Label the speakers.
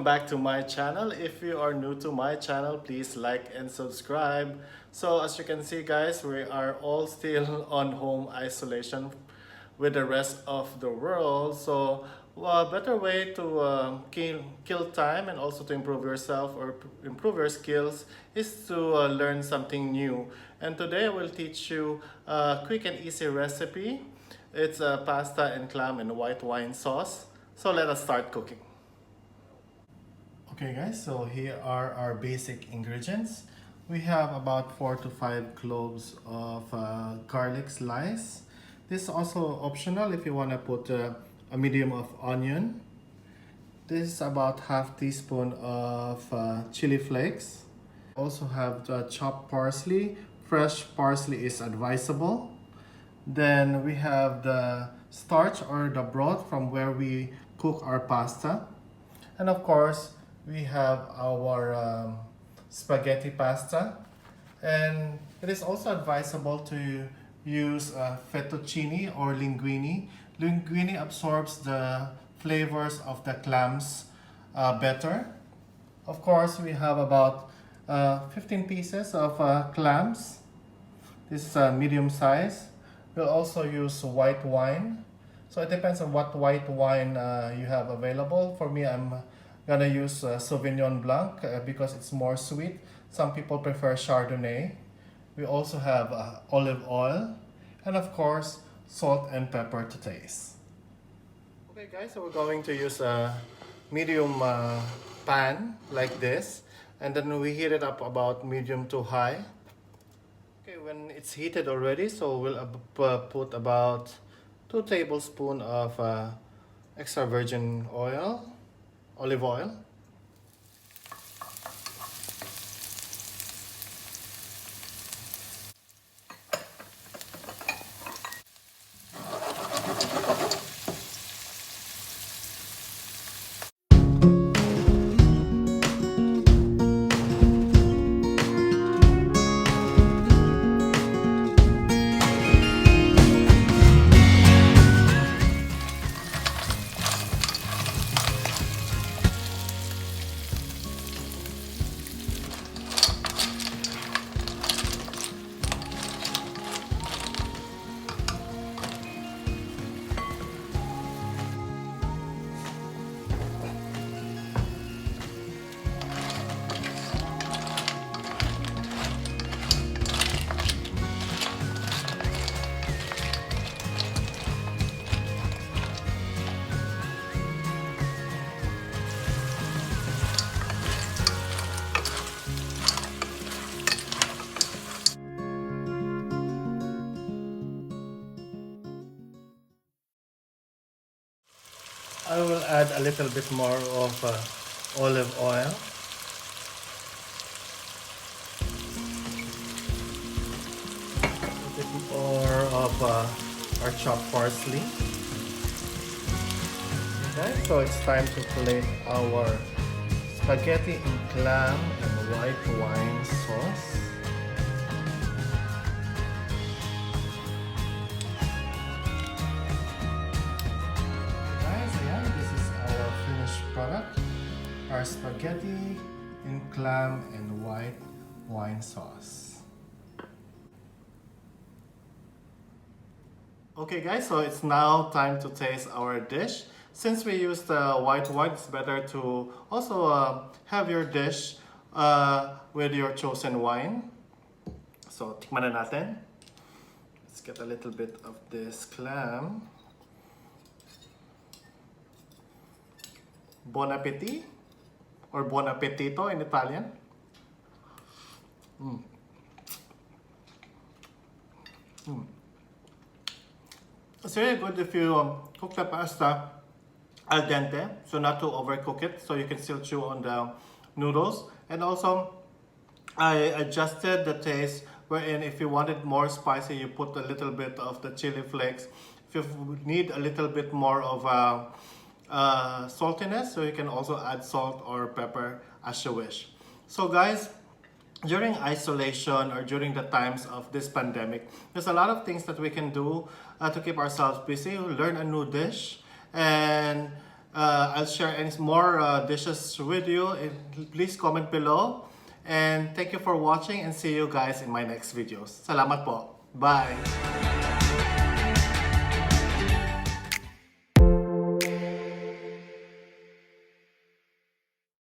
Speaker 1: back to my channel. If you are new to my channel, please like and subscribe. So as you can see guys, we are all still on home isolation with the rest of the world. So a better way to kill time and also to improve yourself or improve your skills is to learn something new. And today I will teach you a quick and easy recipe. It's pasta and clam and white wine sauce. So let us start cooking. Okay guys, so here are our basic ingredients. We have about 4 to 5 cloves of garlic slice. This is also optional if you want to put a medium of onion. This is about half teaspoon of chili flakes. Also have chopped parsley. Fresh parsley is advisable. Then we have the starch or the broth from where we cook our pasta. And of course, we have our spaghetti pasta, and it is also advisable to use fettuccine or linguine. Linguine absorbs the flavors of the clams better. Of course, we have about 15 pieces of clams. This is medium size. We'll also use white wine. So it depends on what white wine you have available. For me, I'm gonna use Sauvignon Blanc because it's more sweet. Some people prefer Chardonnay. We also have olive oil, and of course salt and pepper to taste. Okay guys, so we're going to use a medium pan like this, and then we heat it up about medium to high. Okay, when it's heated already, so we'll put about 2 tablespoons of extra virgin oil. Olive oil. I will add a little bit more of olive oil. A bit more of our chopped parsley. Okay, so it's time to plate our spaghetti in clam and white wine sauce. Product, our spaghetti in clam and white wine sauce. Okay guys, so it's now time to taste our dish. Since we used white wine, it's better to also have your dish with your chosen wine. So tikman na natin. Let's get a little bit of this clam. Bon appetit or buon appetito in Italian. It's really good if you cook the pasta al dente, so not to overcook it, so you can still chew on the noodles. And also, I adjusted the taste wherein if you wanted more spicy, you put a little bit of the chili flakes. If you need a little bit more of saltiness, so you can also add salt or pepper as you wish. So guys, during isolation or during the times of this pandemic, there's a lot of things that we can do to keep ourselves busy, learn a new dish, and I'll share any more dishes with you. Please comment below. And thank you for watching and see you guys in my next videos. Salamat po. Bye!